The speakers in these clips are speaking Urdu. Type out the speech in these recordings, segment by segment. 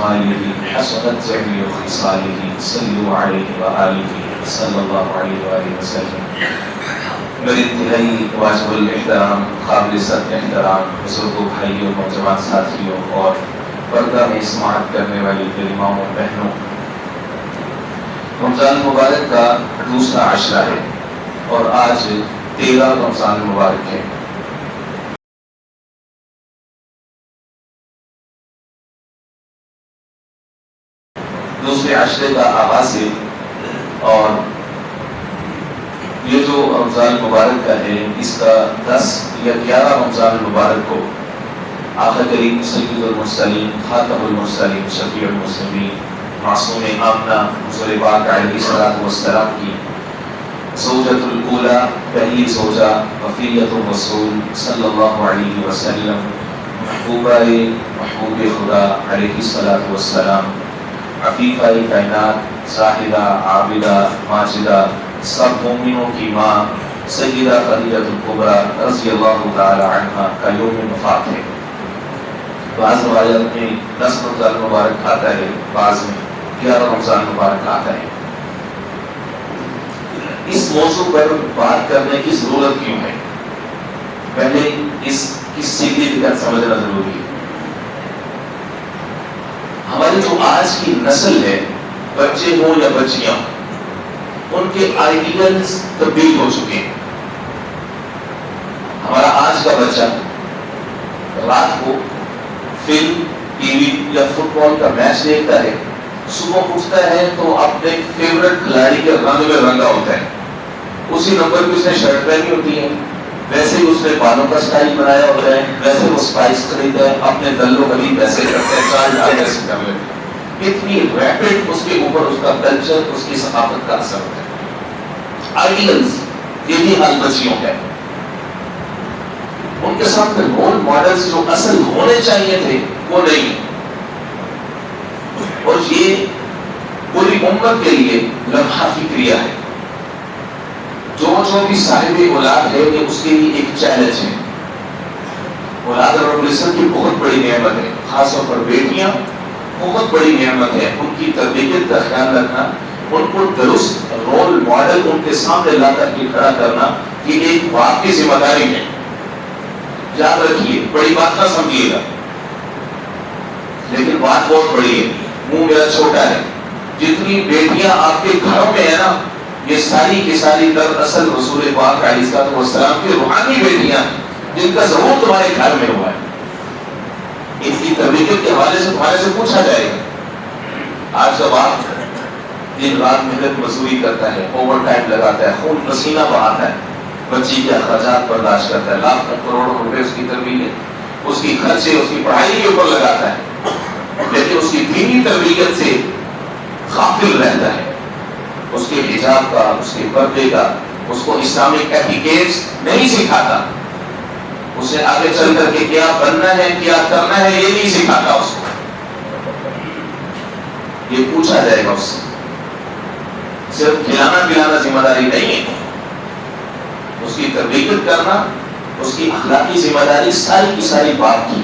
جماله حسنت جميع خصاله صلوا عليه وآله صلی اللہ علیہ وآلہ وسلم. میرے انتہائی واجب الاحترام قابل صد احترام بزرگوں بھائیوں نوجوان ساتھیوں اور پردہ میں سماعت کرنے والی میری ماؤں اور بہنوں، رمضان مبارک کا دوسرا عشرہ ہے اور آج 13 رمضان مبارک ہے. دوسرے عشرے کا آغاز ہے اور یہ جو رمضان مبارک کا ہے اس کا 10 یا 11 رمضان مبارک کو آقا کریم سید المرسلین خاتم المرسلین شفیع المسلمین معصوم آمنہ حضور پاک علیہ الصلوۃ والسلام کی زوجۃ الاولی پہلی زوجہ وفیۃ الرسول صلی اللہ علیہ وسلم محبوبہ محبوب خدا علیہ الصلوۃ والسلام عفیفہ کائنات زاہدہ عابدہ ماجدہ سب مومنوں کی ماں سیدہ خدیجہ الکبریٰ رضی اللہ تعالی عنہا کا یوم وفات ہے. بعض روایات میں 10 رمضان مبارک آتا ہے، بعض میں 11 رمضان مبارک آتا ہے. اس موضوع پر بات کرنے کی ضرورت کیوں ہے؟ پہلے اس کی سگنیفیکینس سمجھنا ضروری ہے. ہماری جو آج کی نسل ہے، بچے ہوں یا بچیاں، ان کے آئیڈیلز تبدیل ہو چکے ہیں. ہمارا آج کا بچہ رات کو فلم، ٹی وی یا فٹ بال کا میچ دیکھتا ہے، صبح اٹھتا ہے تو اپنے فیورٹ کھلاڑی کے رنگ میں رنگا ہوتا ہے. اسی نمبر کی اس نے شرٹ پہنی ہوتی ہے، ویسے ہی اس نے بالوں کا سٹائل بنایا ہوتا ہے، ویسے وہ اسپائس خریدتا ہے، اپنے دلوں کا بھی ویسے کرتا ہے، چال ڈال ویسے کر لیتا ہے. اتنی ریپڈ اس کے اوپر اس کا کلچر، اس کی ثقافت کا اثر ہوتا ہے. آئیڈیلز یہی حال بچیوں کا ہے. ان کے سامنے رول ماڈلز جو اصل ہونے چاہیے تھے وہ نہیں، اور یہ پوری امت کے لیے لمحہ فکریہ ہے. جو بھی صاحب اولاد ہے یہ اس کے لیے ایک چیلنج ہے. اولاد رب العزت کی بہت بڑی نعمت ہے، خاص طور پر بیٹیاں بہت بڑی نعمت ہے. ان کی تربیت کا خیال رکھنا، ان کو درست رول ماڈل ان کے سامنے لا کر کے کھڑا کرنا، یہ ایک باپ کی ذمہ داری ہے. یاد رکھیے، بڑی بات نہ سمجھیے گا، لیکن بات بہت بڑی ہے. منہ میرا چھوٹا ہے. جتنی بیٹیاں آپ کے گھروں میں ہیں نا، یہ ساری کی ساری دراصل رسول پاک علیہ الصلوۃ والسلام کی روحانی بیٹیاں جن کا ظہور تمہارے گھر میں ہوا ہے. ان کی تربیت کے حوالے سے تمہارے سے پوچھا جائے گا. آج کا باپ دن رات محنت مزدوری کرتا ہے، اوور ٹائم لگاتا ہے، خون پسینہ بہاتا ہے، بچی کے اخراجات برداشت کرتا ہے، لاکھوں کروڑوں روپے اس کی تربیت، اس کی خرچے، اس کی پڑھائی کے اوپر لگاتا ہے، لیکن اس کی دینی تربیت سے غافل رہتا ہے. اس کے حجاب کا، اس کے پردے کا، اس کو اسلامک ایٹیکیٹس نہیں سکھاتا. اسے آگے چل کر کے کیا بننا ہے، کیا کرنا ہے، یہ نہیں سکھاتا. اس کو یہ پوچھا جائے گا اس سے. صرف کھلانا پلانا ذمہ داری نہیں ہے، اس کی تربیت کرنا، اس کی اخلاقی ذمہ داری ساری کی ساری باپ کی.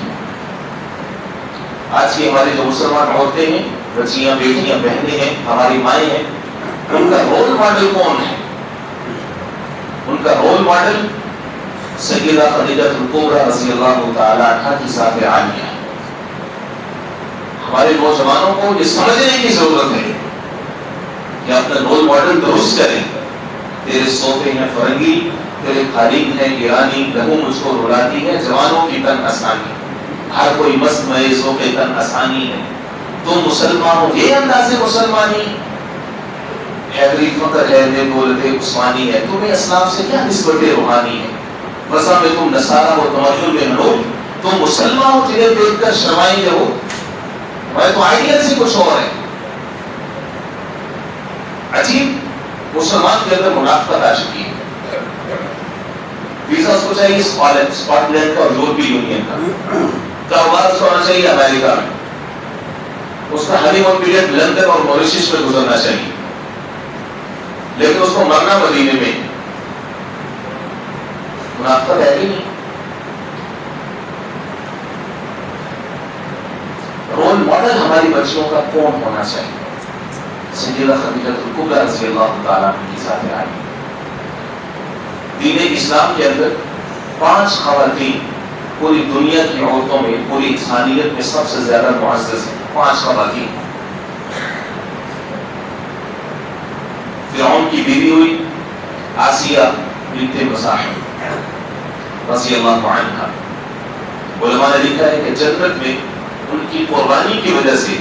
آج کی ہماری جو مسلمان عورتیں ہیں، بچیاں، بیٹیاں، بہنیں ہیں، ہماری مائیں ہیں، ان کا رول ماڈل کون ہے؟ ان کا رول ماڈل سیدہ خدیجہ الکبریٰ رضی اللہ تعالی عنہا کی ذات عالیہ ہے. ہمارے نوجوانوں کو یہ سمجھنے کی ضرورت ہے کہ اپنا رول ماڈل درست کریں. تیرے صوفے ہیں فرنگی، تیرے خالق ہیں ایرانی، لہو مجھ کو رلاتی ہے جوانوں کی تن آسانی، ہر کوئی مست مئے ذوق تن آسانی ہے. تم مسلمان ہو، یہ انداز مسلمانی حیدری فخر ہے، بے دولت عثمانی ہے. تمہیں اسلام سے کیا نسبت روحانی ہے؟ وسا میں تم نصارہ ہو، تمدن میں ہو، تم مسلمان ہو، تجھے دیکھ کر شرمائیں گے ہو. ہمارے تو آئیڈیل سے کچھ اور ہے. عجیب مسلمان کے اندر منافقت آ چکی ہے. ویزا اس کو چاہیے اسکاٹ لینڈ کا اور یورپی یونین کا. کاروبار اس کو ہونا چاہیے امریکہ میں. اس کا ہنی مون پیریڈ لندن اور موریشس میں گزرنا چاہیے، لیکن اس کو مرنا مدینے میں. منافقت ہے ہی نہیں. رول رول ماڈل ہماری بچیوں کا کون ہونا چاہیے؟ سیدہ خدیجہ الکبریٰ رضی اللہ تعالیٰ عنہ کی ذات عالی. دین اسلام کے اندر 5 خواتین پوری دنیا کی عورتوں میں، پوری انسانیت میں سب سے زیادہ معزز ہیں. 5 خواتین. فرعون کی بیوی ہوئی آسیہ بنت مزاحم رضی اللہ عنہا. علماء نے لکھا ہے کہ جنت میں ان کی قربانی کی وجہ سے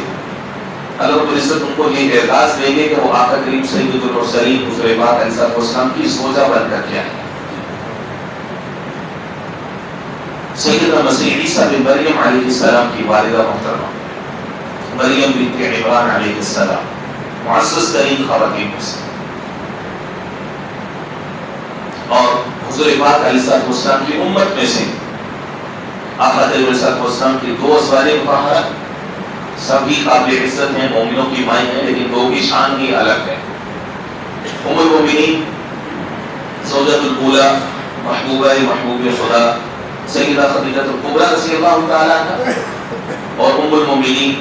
اللہ رب العزت ان کو یہ اعزاز دیں گے کہ وہ آقا کریم سید المرسلین حضور پاک علیہ السلام کی زوجہ بن کر کے آئے. سیدنا مسیح عیسیٰ بن مریم علیہ السلام کی والدہ محترمہ مریم بنت عمران علیہ السلام معزز ترین خواتین میں سے، اور حضور پاک علیہ السلام کی امت میں سے آقا علیہ السلام کی 2 ازواج مطہرہ سبھی قابل عزت ہیں، مومنوں کی مائیں ہیں، لیکن 2 کی شان ہی الگ ہے. ام المومنین زوجۃ الاولیٰ محبوبہ محبوب خدا سیدہ خدیجہ الکبریٰ رضی اللہ تعالیٰ عنہا، اور ام المومنین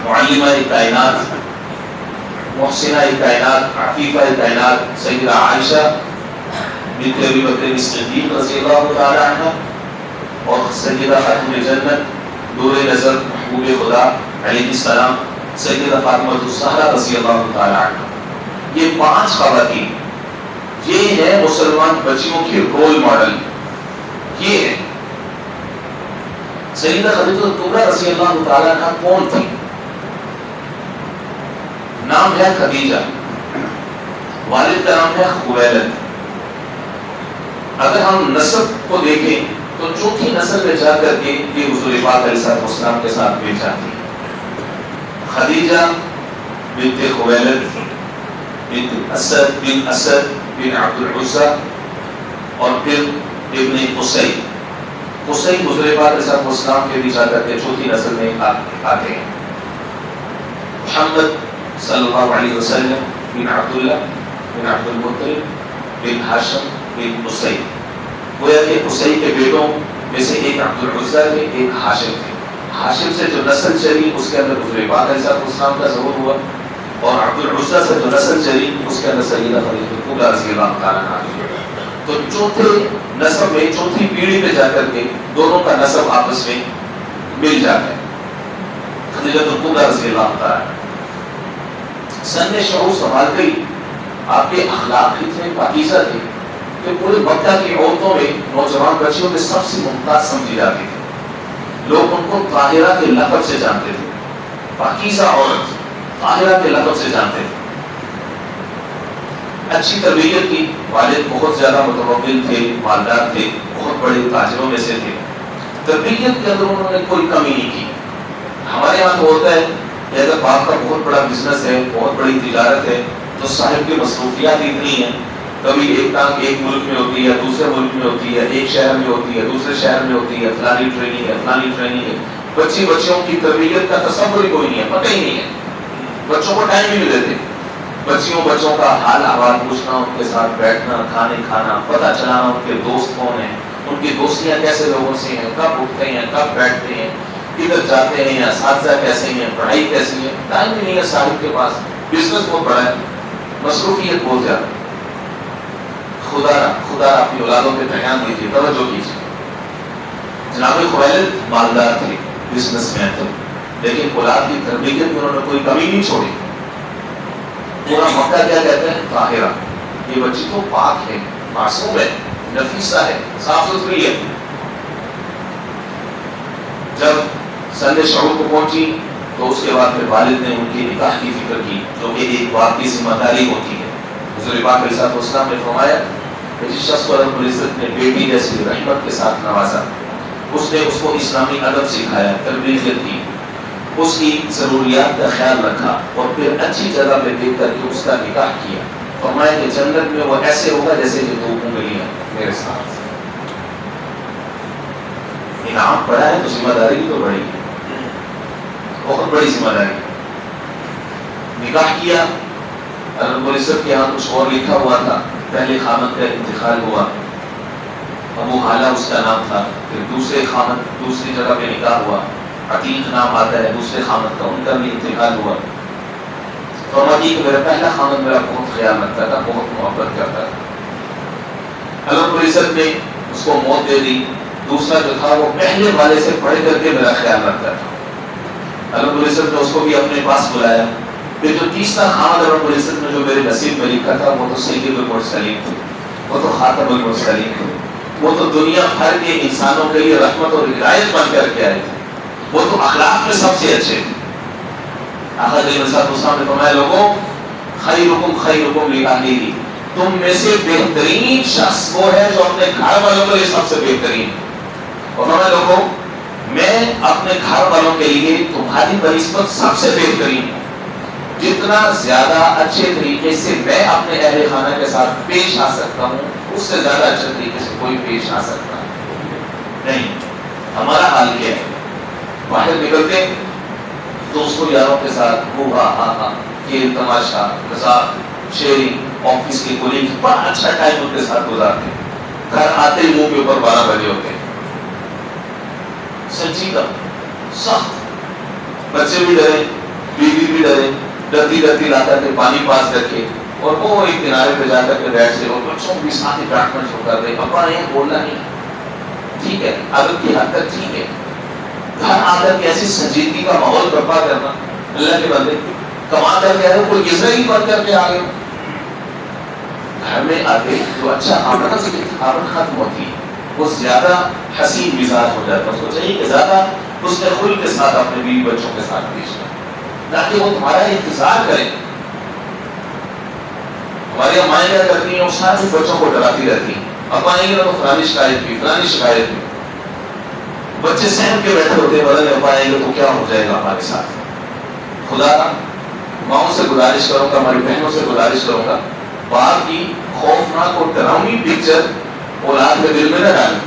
معلمہ کائنات محسنہ کائنات عفیفہ کائنات سیدہ عائشہ بنت ابی بکر صدیق رضی اللہ تعالیٰ عنہا، اور سیدہ خاتون جنت نور نظر محبوب خدا علیہ السلام سیدہ فاطمہ الزہرا رضی اللہ تعالیٰ عنہ. یہ 5 خواتین یہ ہے مسلمان بچیوں کے رول ماڈل. یہ ہے سیدہ خدیجہ الکبریٰ رضی اللہ تعالیٰ عنہ. کون تھی؟ نام ہے خدیجہ، والد کا نام ہے خویلد. اگر ہم نسب کو دیکھیں تو چوتھی نسل میں جا کر کے یہ حضور پاک علیہ السلام کے ساتھ مل جاتی ہے. خدیجہ بنت خویلد بنت اسد بن اسد بن عبد العزى، اور پھر ابن قصی. قصی حضور پاک علیہ السلام کے بھی جا کر کے چوتھی نسل میں آتے ہیں. محمد صلی اللہ علیہ وسلم بن عبداللہ بن عبد المطلب بن ہاشم بن قصی. گویا کہ قصی کے بیٹوں میں سے ایک عبد العزى تھے، ایک ہاشم تھے. ہاشم سے جو نسل چلی اس کے اندر حضور پاک علیہ السلام کا ظہور ہوا، اور عبد العزى سے جو نسل چلی اس کے اندر سیدہ خدیجہ الکبریٰ رضی اللہ تعالیٰ عنہا. تو چوتھے نسب میں چوتھی پیڑھی پہ جا کر کے دونوں کا نسب آپس میں مل جاتا ہے. خدیجہ الکبریٰ رضی اللہ تعالیٰ عنہا سن شعور سنبھال گئی. آپ کے اخلاق اتنے پاکیزہ تھے کہ پورے مکہ کی عورتوں میں نوجوان بچیوں میں سب سے ممتاز سمجھی جاتی تھی. لوگ ان کو طاہرہ کے لقب سے جانتے تھے. پاکیزہ عورت طاہرہ کے لقب سے جانتے تھے. اچھی تربیت کی. والد بہت زیادہ متوکل تھے، مالدار تھے، بہت بڑے تاجروں میں سے تھے. تربیت کے اندر انہوں نے کوئی کمی نہیں کی. ہمارے یہاں تو ہوتا ہے کہ اگر باپ کا بہت بڑا بزنس ہے، بہت بڑی تجارت ہے، تو صاحب کی مصروفیات اتنی ہیں، کبھی ایک ٹانگ ایک ملک میں ہوتی ہے، دوسرے ملک میں ہوتی ہے، ایک شہر میں ہوتی ہے، دوسرے شہر میں ہوتی ہے، فلانی ٹریننگ ہے، فلانی ٹریننگ ہے. بچیوں کی تربیت کا تصور ہی کوئی نہیں ہے، پتہ ہی نہیں ہے. بچوں کو ٹائم ہی نہیں دیتے. بچوں کا حال احوال پوچھنا، ان کے ساتھ بیٹھنا، کھانے کھانا، پتہ چلانا ان کے دوست کون ہیں، ان کی دوستیاں کیسے لوگوں سے ہیں، کب اٹھتے ہیں، کب بیٹھتے ہیں، کدھر جاتے ہیں، اساتذہ کیسے ہیں، پڑھائی کیسی ہے. ٹائم ہی نہیں ہے صاحب کے پاس. بزنس بہت بڑا ہے، مصروفیت بہت زیادہ. خدا اپنی اولادوں پہ دھیان دیجیے، توجہ کیجیے. جناب خویلد مالدار تھے، بزنس مین تھے، لیکن اولاد کی تربیت میں انہوں نے کوئی کمی نہیں چھوڑی. پورا مکہ کیا کہتے ہیں؟ طاہرہ. یہ بچی تو پاک ہے، معصوم ہے، نفیسہ ہے، صاف ستھری ہے. جب سن شعور کو پہنچی تو اس کے بعد پھر والد نے ان کی نکاح کی فکر کی، جو کہ ایک باپ کی ذمہ داری ہوتی ہے. حضور پاک علیہ السلام نے فرمایا کہ جس شخص کو رب العزت نے بیٹی جیسی رحمت کے ساتھ نوازا، اس نے اس کو اسلامی ادب سکھایا، تربیت دی، اس کی ضروریات کا خیال رکھا، اور پھر اچھی جگہ پہ دیکھ کر کے اس کا نکاح کیا. فرمایا کہ جنت میں وہ ایسے ہوگا جیسے یہ 2 انگلیاں میرے ساتھ. انعام پڑا ہے تو ذمہ داری بھی تو بڑی ہے، بہت بڑی ذمہ داری. نکاح کیا. رب العزت کے یہاں کچھ اور لکھا ہوا تھا. پہلے خامد کا انتقال ہوا، ابو حالہ اس کا نام تھا. پھر دوسرے خامد دوسری جگہ پہ نکاح ہوا. عتیق نام آتا ہے دوسرے خامد کا، ان کا بھی انتقال ہوا. فرماتی کہ میرا پہلا خامد میرا بہت خیال رکھتا تھا، بہت محبت کرتا تھا. اللہ رب العزت نے اس کو موت دے دی. دوسرا جو تھا وہ پہلے والے سے بڑھ کر کے میرا خیال رکھتا تھا. اللہ رب العزت نے اس کو بھی اپنے پاس بلایا. پھر جو تیسرا خامد اللہ رب العزت نے جو میرے نصیب میں لکھا تھا وہ تو سید المرسلین تھے، وہ تو خاتم المرسلین تھے، وہ تو دنیا بھر کے انسانوں کے لیے رحمت اور ہدایت بن کر کے آئے تھے، وہ تو اخلاق میں سب سے اچھے تھے. آقا علیہ السلام نے فرمایا لوگوں خیرکم خیرکم لأہلہ، تم میں سے بہترین شخص وہ ہے جو اپنے گھر والوں کے لیے سب سے بہترین. اور فرمایا لوگوں میں اپنے گھر والوں کے لیے تمہاری بنسبت سب سے بہترین ہوں. جتنا زیادہ اچھے طریقے سے میں اپنے اہل خانہ کے ساتھ پیش آ سکتا ہوں اس سے زیادہ اچھے طریقے سے کوئی پیش آ سکتا نہیں. ہمارا حال کیا ہے؟ باہر نکلتے دوستوں یاروں کے ساتھ ہوگا آہا کھیل تماشا مذاق شیئرنگ، آفس کے کولیگ بڑا اچھا ٹائم ان کے ساتھ گزارتے. گھر آتے ہی منہ کے اوپر 12 بجے ہوتے ہیں، سنجیدہ سخت، بچے بھی ڈرے بیوی بھی ڈرے، ڈرتی ڈرتی لا کر کے پانی پاس رکھے اور وہ ایک کنارے پہ جا کر کے بیٹھ سے اور بچوں بھی ساتھ ہی ڈانٹنا شروع کر دے. ابا نہیں بولنا نہیں، ٹھیک ہے عادت کی حد تک ٹھیک ہے. گھر آ کر کے ایسی سنجیدگی کا ماحول برپا کرنا. اللہ کے بندے کما کر کے آئے کوئی اسرائیل بن کر کے آ گئے. گھر میں آتے جو اچھا آمدن سے تھکاوٹ ختم ہوتی ہے وہ زیادہ حسین مزاج ہو جاتا ہے. اس کو چاہیے کہ زیادہ اس نے خل کے ساتھ اپنے بیوی بچوں کے ساتھ پیش کریں تاکہ وہ تمہارا انتظار کریں. ہماری امائیں کیا کرتی ہیں، وہ سارے بچوں کو ڈراتی رہتی ہیں. اب آئیں گے تو فلانی شکایت کی فلانی شکایت کی. بچے سہم کے بیٹھے ہوتے ہیں، بدل اب آئیں گے تو کیا ہو جائے گا ہمارے ساتھ. خدا ماؤں سے گزارش کروں گا، ہماری بہنوں سے گزارش کروں گا، باپ کی خوفناک اور ڈراؤنی پکچر اولاد کے دل میں نہ ڈالیں،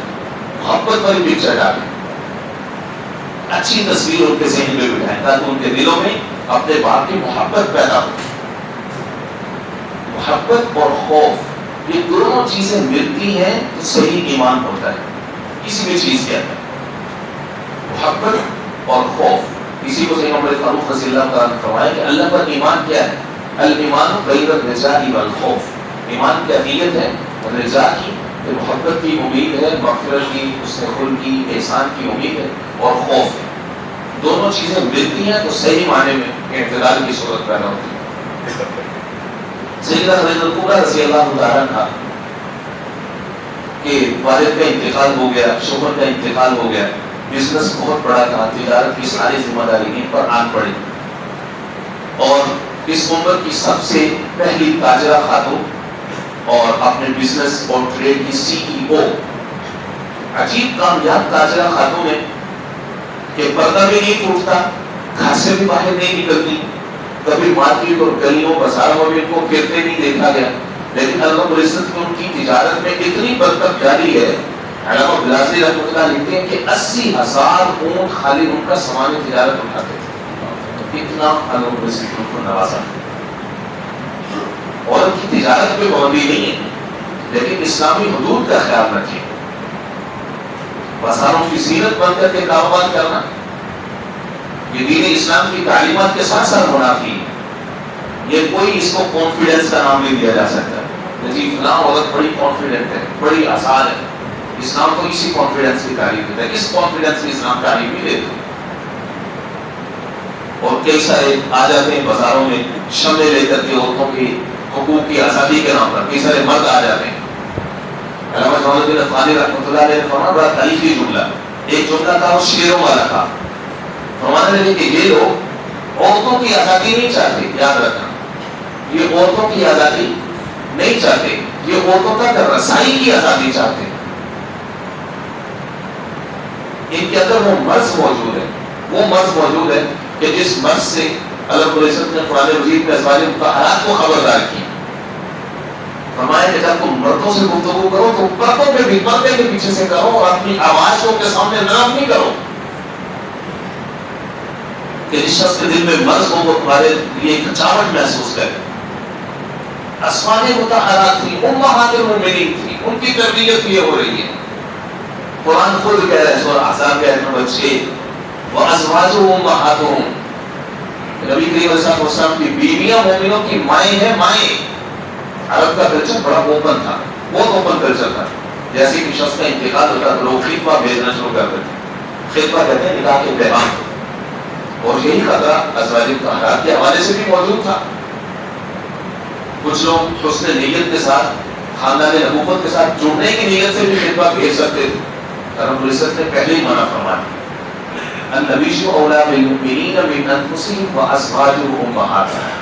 محبت والی پکچر ڈالیں. اچھی تصویر ان کے ذہن میں بٹھائیں تاکہ ان کے دلوں میں اپنے باپ کی محبت پیدا ہو. محبت اور خوف یہ دونوں چیزیں ملتی ہیں تو صحیح ایمان ہوتا ہے کسی بھی چیز کے اندر. محبت اور خوف، اسی کو صحیح عمر فاروق رضی اللہ تعالیٰ نے فرمایا کہ اللہ پر ایمان کیا ہے؟ الایمان بین الرجاء والخوف. ایمان کی عقیدت ہے، رجاء کی محبت کی امید ہے، مغفرت کی حسن خلق کی احسان کی امید ہے، اور خوف ہے. دونوں چیزیں ملتی ہیں تو صحیح معنی میں اعتدال کی صورت پیدا ہوتی ہے. سیدہ خدیجہ کبریٰ رضی اللہ تعالیٰ عنہا کہ والد کا انتقال ہو گیا، شوہر کا انتقال ہو گیا، بزنس بہت بڑا تھا، تجارت کی ساری ذمہ داری ان پر آن پڑی اور اس عمر کی سب سے پہلی تاجرہ خاتون اور اپنے بزنس اور ٹریڈ کی CEO، عجیب کامیاب تاجرہ خاتون ہے کہ پردہ بھی نہیں ٹوٹتا، گھر سے بھی باہر نہیں نکلتی، کبھی مارکیٹ اور گلیوں بازاروں میں ان کو پھرتے نہیں دیکھا گیا. لیکن اللہ رب العزت نے ان کی تجارت میں اتنی برکت جاری ہے. علامہ بلازی رحمۃ اللہ لکھتے ہیں کہ 80,000 اونٹ خالی ان کا سامان تجارت اٹھاتے تھے. اتنا اللہ رب العزت ان کو نوازا. اور ان کی تجارت پہ پابندی نہیں ہے لیکن اسلامی حدود کا خیال رکھیں. بازاروں کی زینت بن کر کے کاروبار کرنا یہ دین اسلام کی تعلیمات کے ساتھ ساتھ منافی ہے. یہ کوئی اس کو کانفیڈنس کا نام نہیں دیا جا سکتا جی فلاں عورت بڑی کانفیڈنٹ ہے، بڑی آزاد ہے. اسلام تو اسی کانفیڈنس کی تعلیم دیتا ہے، اس کانفیڈنس کی اسلام تعلیم بھی دیتا ہے. اور کئی سارے آ جاتے ہیں بازاروں میں شملے لے کر کے عورتوں کی حقوق کی آزادی کے نام پر، کئی سارے مرد آ جاتے ہیں. علامہ جمال الدین افغانی رحمۃ اللہ علیہ نے فرمایا بڑا تاریخی جملہ، ایک جملہ تھا وہ شیروں والا تھا. فرمانے لگے کہ یہ لوگ عورتوں کی آزادی نہیں چاہتے، یاد رکھنا یہ عورتوں کی آزادی نہیں چاہتے، یہ عورتوں تک رسائی کی آزادی چاہتے. ان کے اندر وہ مرض موجود ہے، وہ مرض موجود ہے کہ جس مرض سے اللہ رب العزت نے قرآن مجید میں ازواج مطہرات کو خبردار کی. فرمایا کہ جب تم مردوں سے گفتگو کرو تو پردوں پہ بھی پردے کے پیچھے سے کرو اور اپنی آواز کو کے سامنے نرم نہیں کرو کہ جس شخص کے دل میں مرض ہو وہ تمہارے لیے کچاوٹ محسوس کرے. ازواج مطہرات تھی، امہات المؤمنین تھی، ان کی تربیت یہ ہو رہی ہے. قرآن خود کہہ رہا ہے سورہ احزاب کے آیت نمبر 6 وَأَزْوَاجُهُ أُمَّهَاتُهُمْ، نبی کریم علیہ السلام کی بیویاں مومنوں کی مائیں ہیں. مائیں، عرب کا کلچر بڑا اوپن تھا، بہت اوپن کلچر تھا. جیسے کہ شخص کا انتقال ہوتا تو لوگ خطبہ بھیجنا شروع کر دیتے. خطبہ کہتے ہیں نکاح کے پیغام، اور یہی خطرہ ازواج مطہرات کے حوالے سے بھی موجود تھا. کچھ لوگ حسن نیت کے ساتھ، خاندان نبوت کے ساتھ جڑنے کی نیت سے بھی خطبہ بھیج سکتے تھے. رب العزت نے پہلے ہی منع فرمایا، النبی اولیٰ بالمؤمنین من انفسہم وازواجہ امہاتہم،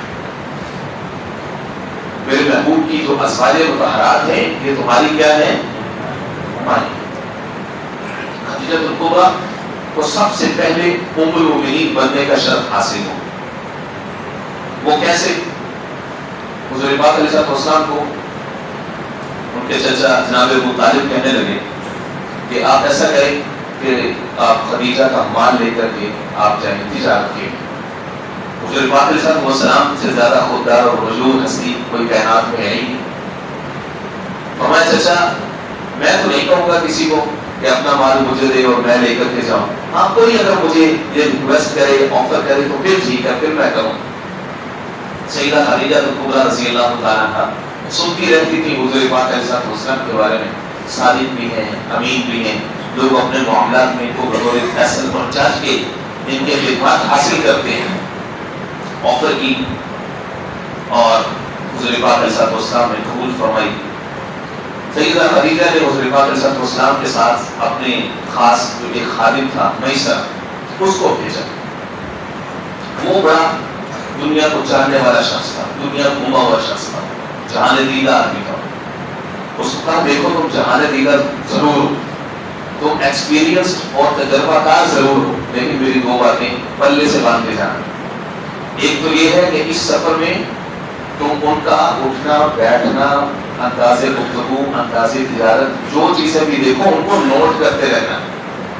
میرے محبوب کی جو ازواج مطہرات ہیں یہ تمہاری کیا ہے؟ مائیں. خدیجہ الکبریٰ کو سب سے پہلے ام المؤمنین بننے کا شرف حاصل ہو. وہ کیسے؟ حضور پاک علیہ السلام کو ان کے چچا جناب ابو طالب کہنے لگے کہ آپ ایسا کریں کہ آپ خدیجہ کا مال لے کر کے آپ جائیں تجارت کے. حضور پاک علیہ السلام سے زیادہ خوددار اور رجوع ہستی کوئی کائنات میں ہے ہی نہیں. فرمایا چچا میں تو نہیں کہوں گا کسی کو کہ اپنا مال مجھے دے اور میں لے کر کے جاؤں. ہاں کوئی اگر مجھے یہ ریکویسٹ کرے، آفر کرے تو پھر ٹھیک ہے، پھر میں کروں. سیدہ خدیجہ الکبریٰ رضی اللہ تعالیٰ عنہا سنتی رہتی تھی حضور پاک علیہ السلام کے بارے میں، صادق بھی ہیں، امین بھی ہیں، لوگ اپنے معاملات میں ان کو بطور فیصل پہنچا کے ان کے خدمات حاصل کرتے ہیں. آفر کی اور حضور پاک علیہ السلام نے قبول فرمائی. سیدہ خدیجہ نے حضور پاک علیہ السلام کے ساتھ اپنے خاص جو ایک خادم تھا میسر، اس کو بھیجا. وہ بڑا دنیا کو جاننے والا شخص تھا، دنیا گھوما ہوا شخص تھا، جہان دیدہ آدمی تھا. اس کو کہا دیکھو تم جہان دیدہ ضرور ہو، تم ایکسپیرینس اور تجربہ کار ضرور ہو، لیکن میری دو باتیں پلے سے باندھ کے جانا. ایک تو یہ ہے کہ اس سفر میں تم ان کا اٹھنا بیٹھنا، انداز گفتگو، انداز تجارت، جو چیزیں بھی دیکھو ان کو نوٹ کرتے رہنا.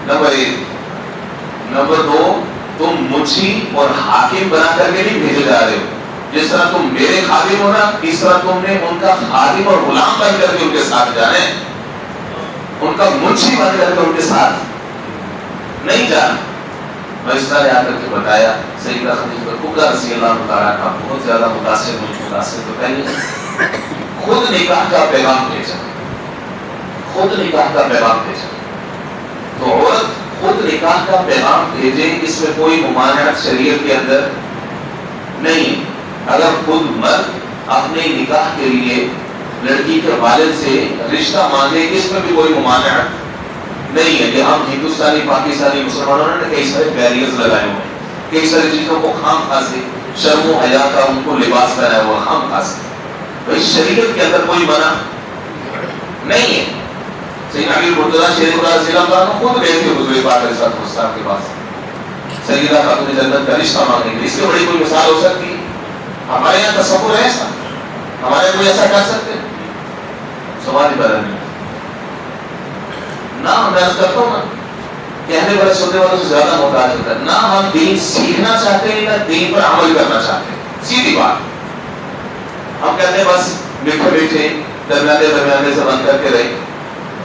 نمبر 1. نمبر 2، تم مجھی اور حاکم بنا کر کے نہیں بھیجے جا رہے ہو. جس طرح تم میرے خادم ہو نا، اس طرح تم نے ان کا خادم اور غلام بن کر کے ان کے ساتھ جانے، ان کا منشی بن کر کے ان کے ساتھ نہیں جانا. میں اس طرح آ کر کے بتایا. سیدہ خدیجہ الکبریٰ رضی اللہ تعالیٰ عنہا بہت زیادہ متاثر تو پہلے خود نکاح کا پیغام بھیجا، خود نکاح کا پیغام بھیجا. تو عورت خود نکاح کا پیغام بھیجے، اس میں کوئی ممانعت شریعت کے اندر نہیں. اگر خود مرد اپنے نکاح کے لیے لڑکی کے والد سے رشتہ مانگے، اس میں بھی کوئی ممانعت نہیں ہے. کہ ہم ہندوستانی پاکستانی مسلمانوں نے کئی سارے بیریئرز لگائے ہوئے ہیں، کئی ساری چیزوں کو خام خواہ سے، شرم و حیا کا ان کو لباس پہنایا ہوا خام خواہ سے. بھائی شریعت کے اندر کوئی منع نہیں ہے. سیدنا علی مرتضیٰ شیخ رضی اللہ عنہ خود گئے تھے حضور پاک علیہ السلام کے پاس سیدہ خاتون جنت کا رشتہ مانگنے کے لیے. اس سے بڑی کوئی مثال ہو سکتی ہے؟ ہمارے یہاں تصور ہے ایسا؟ ہمارے کوئی ایسا کر سکتے؟ سوال ہی بدل نہیں. نہ میں عرض کرتا ہوں نا، کہنے والے سننے والوں سے زیادہ محتاج ہوتا ہے. نہ ہم دین سیکھنا چاہتے ہیں، نہ دین پر عمل کرنا چاہتے ہیں. سیدھی بات. ہم کہتے ہیں بس میٹھے میٹھے درمیانے سے بند کر کے رہے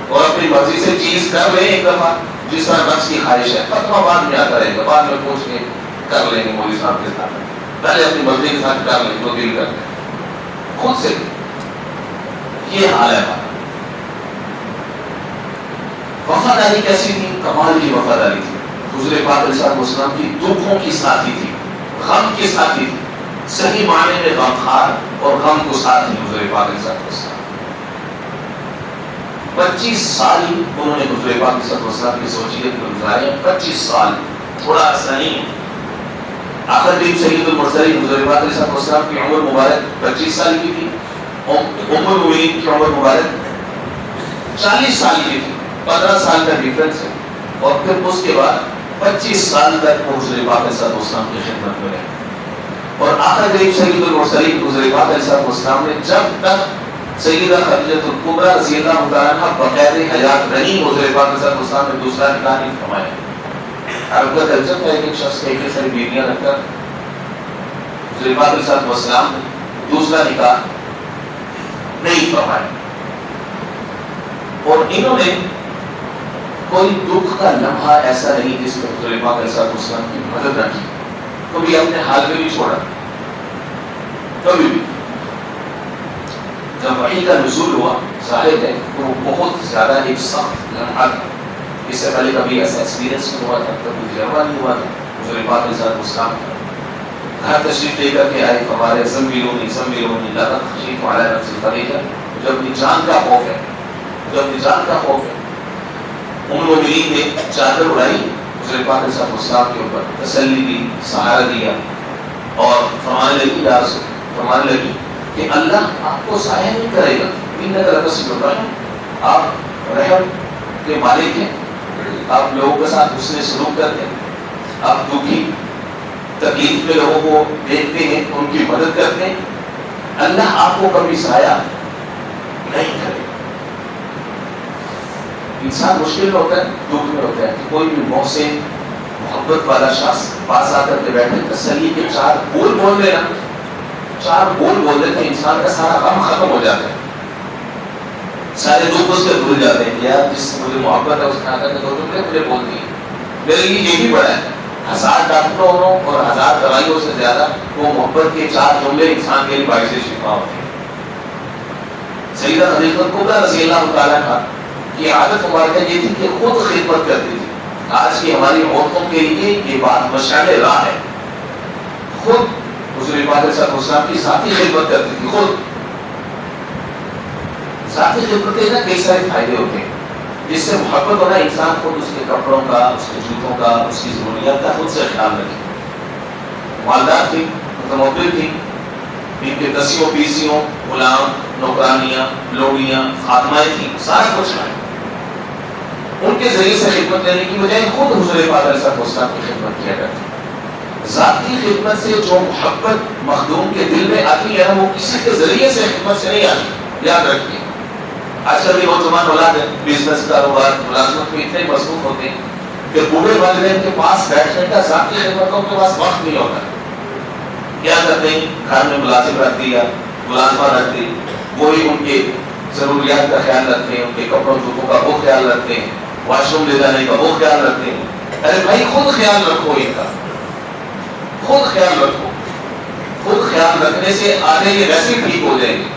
اور اپنی مرضی سے چیز کر لیں ایک دفعہ جس طرح نفس کی خواہش ہے. فتویٰ بعد میں آتا رہے گا، بعد میں پوچھ کے کر لیں گے مولوی صاحب کے ساتھ. پہلے اپنی مرضی کے ساتھ کر لیں جو دل کرتے ہیں خود سے. یہ حال ہے ہمارا. وفاداری کیسی تھی؟ کمال کی وفاداری تھی. حضور پاک علیہ السلام کی دکھوں کی ساتھی تھی، غم کی ساتھی تھی. صحیح معنی میں غمخوار اور غم کو ساتھ ہی حضور پاک علیہ السلام. 25 سال انہوں نے حضور پاک علیہ السلام کی زوجیت میں گزارے. 25 سال تھوڑا عرصہ نہیں ہے. آخر دن سید المرسلین حضور پاک علیہ السلام کی عمر مبارک 25 سال کی تھی. ام المؤمنین کی عمر مبارک 40 سال کی تھی. 15 سال کا ڈیفرنس ہے. اور پھر اس کے بعد 25 سال تک وہ حضور پاک علیہ السلام کی خدمت میں رہے. اور آخر قریب سید المرسلین حضور پاک علیہ السلام نے جب تک سیدہ خدیجہ الکبریٰ رضی اللہ تعالیٰ عنہا بقید حیات رہی، حضور پاک علیہ السلام نے دوسرا نکاح نہیں فرمایا. عرب کا کلچر ہے کہ ایک شخص کے ایک ساری بیویاں رکھ کر حضور پاک علیہ السلام نے دوسرا نکاح نہیں فرمایا. اور انہوں نے کوئی دکھ کا لمحہ ایسا نہیں جس میں حضور پاک علیہ السلام کی مدد نہ کی، کبھی اپنے حال میں نہیں چھوڑا، کبھی بھی۔ جب وحی کا نزول ہوا ظاہر ہے وہ بہت زیادہ ایک سخت لمحہ تھا، اس سے پہلے کبھی ایسا ایکسپیرینس نہیں ہوا تھا، کبھی تجربہ نہیں ہوا تھا۔ حضور پاک علیہ السلام گھر تشریف لے کر کے آئے، ہمارے زمبیلونی لا تخشیف علی نفس الفریجہ، جب اپنی جان کا خوف ہے، جب اپنی جان کا خوف ہے، ان مومنین نے چادر اڑائی حضور پاک علیہ السلام کے اوپر، تسلی دی، سہارا دیا، اور فرمانے لگی کہ اللہ آپ کو ضائع نہیں کرے گا، انک لتسیل الرحم، آپ رحم کے مالک ہیں، آپ لوگوں کے ساتھ حسن سلوک کرتے ہیں، آپ دکھی تکلیف میں لوگوں کو دیکھتے ہیں، ان کی مدد کرتے ہیں، اللہ آپ کو کبھی ضائع نہیں کرے گا۔ انسان مشکل میں ہوتا ہے، دکھ میں ہوتا ہے، کہ کوئی بھی محسن محبت والا شخص پاس آ کر کے بیٹھے، تسلی کے چار بول بول دینا، چار بول بول دیتے، انسان کا سارا غم ختم ہو جاتا ہے، سارے دکھ اس کے بھول جاتے ہیں۔ یار جس سے مجھے محبت ہے اس نے آ کر کے دو مجھے بول دیے، میرے لیے یہی بڑا ہے۔ 1000 ڈاکٹروں اور 1000 دوائیوں سے زیادہ وہ محبت کے 4 جملے انسان کے لیے باعث شفا ہوتے ہیں۔ سیدہ خدیجہ کبریٰ رضی اللہ تعالیٰ عنہا کی عادت مبارکہ یہ تھی کہ خود خدمت کرتی تھی۔ آج کی ہماری عورتوں کے لیے یہ بات مشعل راہ ہے، خود حضور پاک علیہ السلام کی ذاتی خدمت کرتی تھی، خود ذاتی خدمت کے کئی سارے فائدے ہوتے ہیں، جس سے محبت ہونا، انسان خود اس کے کپڑوں کا، اس کے جوتوں کا، اس کی ضروریات کا خود سے خیال رکھے۔ والدات تھی، متمول تھی، ان کے دسیوں بیسیوں غلام، نوکرانیاں، لوڑیاں، خادمائیں تھیں، سارا کچھ ہے، ان کے ذریعے سے خدمت لینے کی بجائے خود حضور پاک علیہ السلام کی خدمت کیا کرتی۔ ذاتی خدمت سے جو محبت مخدوم کے دل میں آتی ہے وہ کسی کے ذریعے سے خدمت سے نہیں آتی، یاد رکھیے۔ آج کل بھی نوجوان اولاد ہے، بزنس، کاروبار، ملازمت میں اتنے مضبوط ہوتے ہیں کہ بوڑھے والدین کے پاس بیٹھنے کا ذاتی خدمتوں کے پاس وقت نہیں ہوتا۔ کیا کرتے ہیں، گھر میں ملازم رکھ دیا، ملازمہ رکھ دی، وہی ان کے ضروریات کا خیال رکھتے ہیں، ان کے کپڑوں جوتوں کا وہ خیال رکھتے ہیں، واش روم لے جانے کا وہ خیال رکھتے ہیں۔ ارے بھائی خود خیال رکھو، ان کا خود خیال رکھو۔ خود خیال رکھنے سے آگے یہ ویسے ٹھیک ہو جائیں گے۔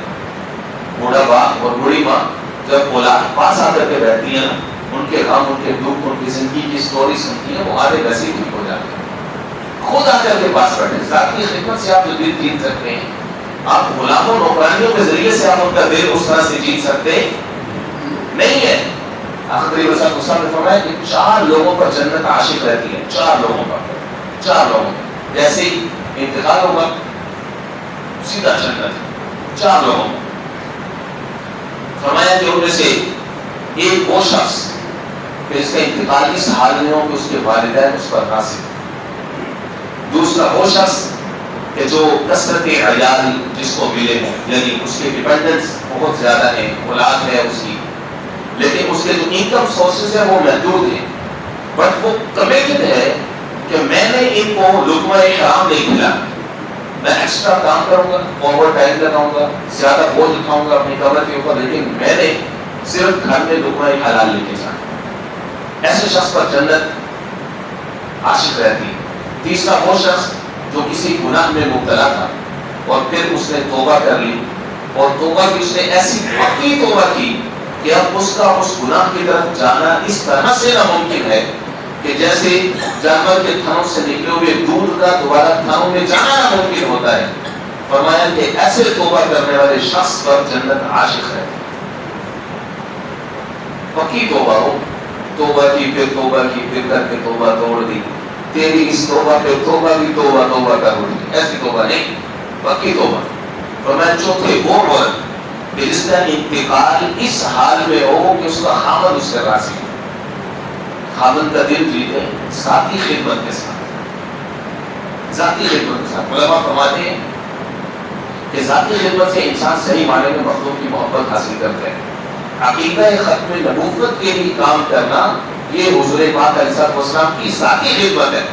بوڑھا باپ اور بوڑھی ماں جب اولاد پاس آ کر کے بیٹھتی ہیں نا، ان کے غم، ان کے دکھ، ان کی زندگی کی سٹوری سنتی ہیں، وہ آگے ویسے ٹھیک ہو جاتے ہیں۔ خود آ کر کے پاس بیٹھے، ذاتی خدمت سے آپ جو دل جیت سکتے ہیں، آپ غلاموں نوکرانیوں کے ذریعے سے آپ ان کا دل اس طرح سے جیت سکتے نہیں ہے۔ آخری وسط مسلم نے فرمایا کہ 4 لوگوں پر جنت عاشق رہتی ہے، 4 لوگوں پر، 4 لوگوں پر، جیسے ہی انتقال ہوگا سیدھا جنت، 4 لوگوں پر۔ فرمایا کہ ان میں سے ایک وہ شخص کہ اس کا انتقال اس حال میں ہو کہ اس کے والدین اس پر ناصر، دوسرا وہ شخص کہ جو کثرت عیال جس کو ملے ہیں، یعنی اس کے ڈیپینڈنس بہت زیادہ ہیں، اولاد ہے اس کی، لیکن اس کے جو انکم سورسز ہیں وہ محدود ہیں، بٹ وہ کمیٹڈ ہے کہ میں نے ان کو لقمہ حرام نہیں کھلانا، میں ایکسٹرا کام کروں گا، اوور ٹائم لگاؤں گا، زیادہ بوجھ اٹھاؤں گا اپنی کمر کے اوپر، لیکن میں نے صرف گھر میں لقمہ حلال لے کے جانا۔ ایسے شخص پر جنت عاشق رہتی ہے۔ تیسرا وہ شخص جو کسی گناہ میں مبتلا تھا اور پھر اس نے توبہ کر لی، اور توبہ کی اس نے ایسی پکی توبہ کی کہ اب اس کا اس گناہ کی طرف جانا اس طرح سے ناممکن ہے کہ جیسے جانور کے تھنوں سے نکلے ہوئے دودھ کا دوبارہ تھنوں میں جانا ناممکن ہوتا ہے۔ فرمایا کہ ایسے توبہ کرنے والے شخص پر جنت عاشق ہے۔ پکی توبہ ہو، توبہ کی پھر توبہ کی، پھر کر کے توبہ توڑ دی، تیری اس توبہ پہ توبہ بھی توبہ کر دی، ایسی توبہ نہیں، پکی توبہ۔ فرمایا چوتھے وہ مرد کہ جس کا انتقال اس حال میں ہو کہ اس کا خاوند اس سے راضی ہو، خاوند کا دل جیتے ذاتی خدمت کے ساتھ، ذاتی خدمت کے ساتھ۔ علماء فرماتے ہیں کہ ذاتی خدمت سے انسان صحیح معنی میں مخلوق کی محبت حاصل کرتا ہے۔ عقیدہ ختم نبوت کے لیے کام کرنا یہ حضور پاک علیہ السلام کی ذاتی خدمت ہے۔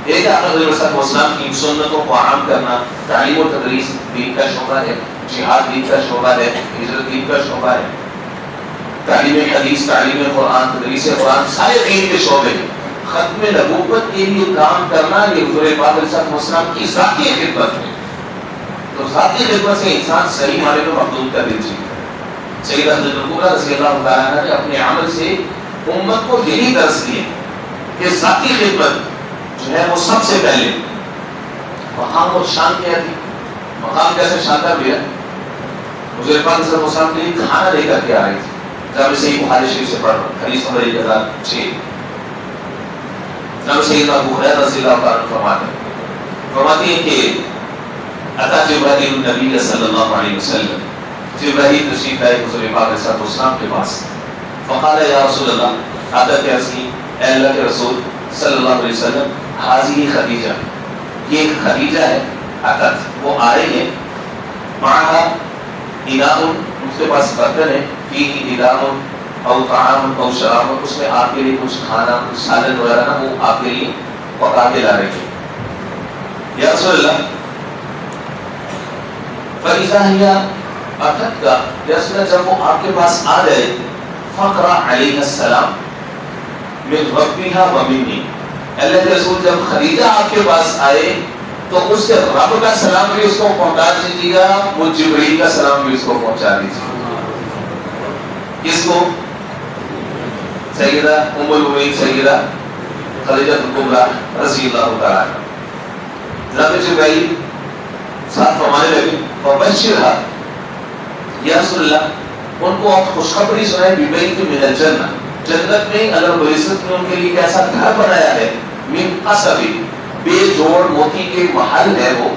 ایک حضور علیہ السلام کی سنتوں کو عام کرنا، تعلیم و تدریس دین کا شعبہ ہے، جہاد دین کا شعبہ ہے، ہجرت دین کا شعبہ ہے۔ تعلیم حدیث، تعلیم قرآن، تدریس قرآن، سارے دین کے شعبے، ختم نبوت کے لیے کام کرنا، یہ حضور پاک علیہ السلام کی ذاتی خدمت ہے. تو ذاتی خدمت سے انسان صحیح معنی میں مقبول کر دیجیے. سیدہ خدیجہ کبریٰ رضی اللہ تعالیٰ عنہ نے اپنے عمل سے امت کو یہی درس دیا کہ ذاتی خدمت جو ہے وہ سب سے پہلے. مقام اور شان کیا تھی؟ مقام کیسے شاندار لیا؟ حضور پاک صلی اللہ علیہ وسلم کے لیے کھانا لے کر کے آ رہی تھی. جب صحیح بخاری شریف سے پڑھ رہا ہوں، حدیث نمبر 1006. جب سیدنا ابو ہریرہ رضی اللہ عنہ فرماتے ہیں کہ اتا جبرائیل النبی صلی اللہ علیہ وسلم، جبرائیل تشریف لائے حضور پاک علیہ السلام کے پاس. فقال یا رسول اللہ، آتا کہ عرض کی اے اللہ کے رسول صلی اللہ علیہ وسلم، حاضی خدیجہ، یہ ایک خدیجہ ہے، آتت وہ آ رہی ہے، معاہا اناء، اس کے پاس برتن ہے، فیہ اناء او طعام او شراب، اس میں آپ کے لیے کچھ کھانا، کچھ سالن وغیرہ نا وہ آپ کے لیے پکا کے لا رہی ہے. یا رسول اللہ، فَإِذَا هِيَ أَتَتْكَ، یا رسول اللہ جب وہ آپ کے پاس آ جائے، فَقْرَأْ عَلَيْهَا السَّلَامِ مِنْ رَبِّهَا وَمِنِّي، اللہ کے رسول جب خدیجہ آپ کے پاس آئے تو اس کے رب کا سلام بھی اس کو پہنچا دیجیے گا، وہ جبرائیل کا سلام بھی اس کو پہنچا دیجیے گا. کس کو؟ سیدہ ام المؤمنین سیدہ خدیجہ کبریٰ رضی اللہ تعالیٰ عنہا. جناب جبرائیل ساتھ فرمانے لگے فبشرھا، یا رسول اللہ ان کو آپ خوشخبری سنائے ببیت من الجنہ، جنت میں اللہ رب العزت نے ان کے لیے ایسا گھر بنایا ہے، من قصب، بے جوڑ موتی کے محل ہے وہ،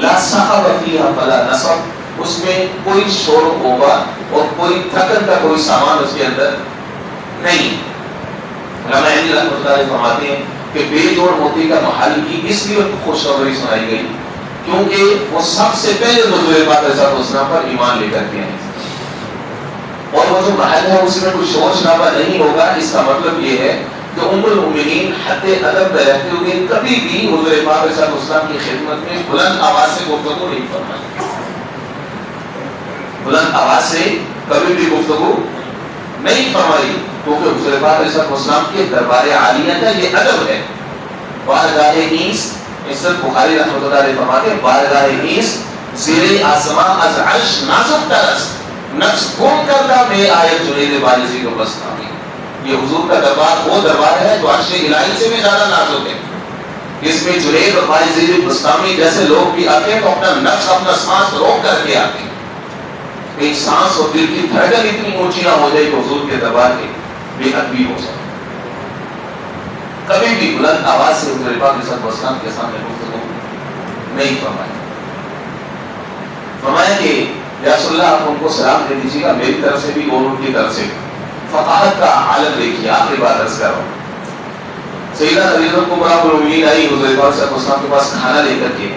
لا صخب فیہا فلا نصب، اس میں کوئی شور ہوگا اور کوئی تھکن کا کوئی سامان اس کے اندر نہیں. علامہ علی رحمۃ اللہ علیہ فرماتے ہیں کہ بے جوڑ موتی کا محل کی اس لیے خوشخبری سنائی گئی کیونکہ وہ سب سے پہلے حضور پاک علیہ السلام پر ایمان لے کر کے آئے، اور وہ جو محل ہے اس میں کوئی شور شرابہ نہیں ہوگا. اس کا مطلب یہ ہے کہ ام المؤمنین حد ادب میں رہتے ہوئے کبھی بھی حضور پاک علیہ السلام کی خدمت میں بلند آواز سے گفتگو نہیں فرمائی، بلند آواز سے کبھی بھی گفتگو نہیں فرمائی، کیونکہ حضور پاک علیہ السلام کے دربار عالیہ کا یہ ادب ہے. بارگاہ انیس، عزت بخاری رحمۃ اللہ علیہ فرماتے ہیں بارگاہ انیس زیر آسماں از عرش نازک ترس، نفس گم کردہ میں آیت جنید بارزی کو بسنامی. یہ حضور کا دربار وہ دربار ہے جو عرش الہی سے بھی زیادہ نازک ہے. اس میں جنید اور بارزی بسنامی جیسے لوگ بھی آتے ہیں تو اپنا نفس، اپنا سانس روک کر کے آتے ہیں. ایک سانس اور دل کی دھڑکن اتنی اونچی نہ ہو جائے کہ حضور کے دربار کے بے ادبی ہو جائے. کبھی بھی بلند آواز سے حضور پاک علیہ السلام کے سامنے گفتگو نہیں فرمائی. فرمایا کہ یا رسول اللہ آپ ان کو سلام دے دیجیے گا میری طرف سے بھی اور ان کی طرف سے. فقاہت کا عالم دیکھیے، آخری بات عرض کر رہا ہوں. سیدہ خدیجہ کبریٰ ام المؤمنین آئی حضور پاک صلی اللہ علیہ وسلم کے پاس کھانا لے کر کے.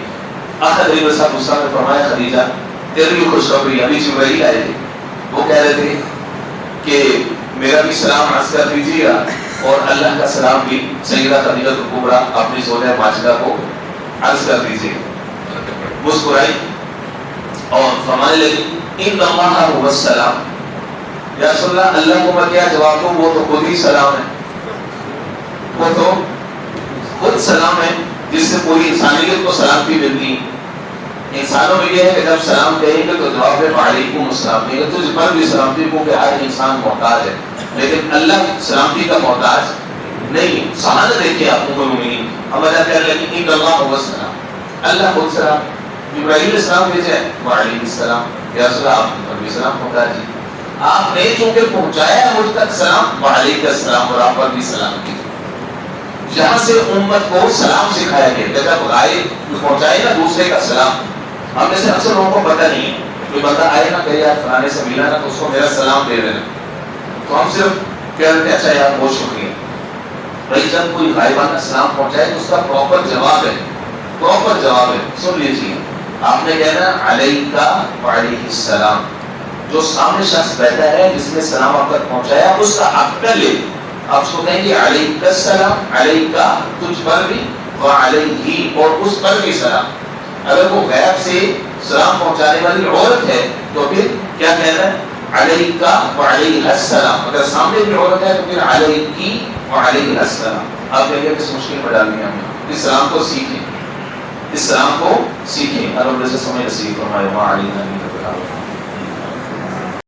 آخر حضور صلی اللہ علیہ وسلم نے فرمایا خدیجہ تیری بھی خوشخبری، ابھی جبرائیل آئے تھے، وہ کہہ رہے تھے کہ میرا بھی سلام عرض کر دیجیے گا اور اللہ کا سلام بھی سیدہ خدیجہ کبریٰ اپنی زوجہ ماجدہ کو عرض کر دیجیے. مسکرائی اور فرمانے لگی ان اللہ هو السلام، یا رسول اللہ اللہ کو میں کیا جواب دوں، وہ تو خود ہی سلام ہے، وہ تو خود سلام ہے جس سے پوری انسانیت کو سلامتی ملتی. انسانوں میں یہ ہے کہ جب سلام کہیں گے تو جواب ہے وعلیکم السلام، نہیں تجھ پر بھی سلامتی کو کہ ہر انسان محتاج ہے، لیکن اللہ سلامتی کا محتاج نہیں. سہانہ دیکھیے آپ ام المؤمنین، ہم اللہ کہہ رہے ہیں ان اللہ هو السلام، اللہ خود سلام. جبرائیل علیہ السلام بھیجا ہے وعلیکم السلام، یا رسول اللہ آپ پر بھی سلام پہنچا جی. آپ نے چونکہ پہنچایا مجھ تک سلام، وعلیکم السلام، اور آپ پر بھی سلام کی. یہاں سے امت کو سلام سکھایا گیا. جب غائب پہنچائے نا دوسرے کا سلام، ہم نے سے اکثر لوگوں کو پتہ نہیں ہے، کوئی بندہ آئے نا کہ یار فلانے سے ملا نا تو اس کو میرا سلام دے دینا، تو ہم صرف کہتے ہیں اچھا یار بہت شکریہ. بھائی جب کوئی غائبانہ سلام پہنچائے تو اس کا پراپر جواب ہے، پراپر جواب ہے. سن لیجیے، آپ نے کہنا علیکہ وعلیہ السلام. جو سامنے شخص بیٹھا ہے جس نے سلام آپ تک پہنچایا اس کا آپ پہلے آپ اس کو کہیں گے علیکہ السلام، علیکہ تجھ پر بھی، وعلیہ اور اس پر بھی سلام. اگر وہ غیب سے سلام پہنچانے والی عورت ہے تو پھر کیا کہنا ہے علیکا وعلیہ السلام، اگر سامنے بھی عورت ہے تو پھر علیکی وعلیہ السلام. آپ کہیے کس مشکل میں ڈال دیا ہمیں. اسلام کو سیکھیں، اسلام کو سیکھیں. اللہ سے سمجھ نصیب فرمائے. وعلیہ السلام.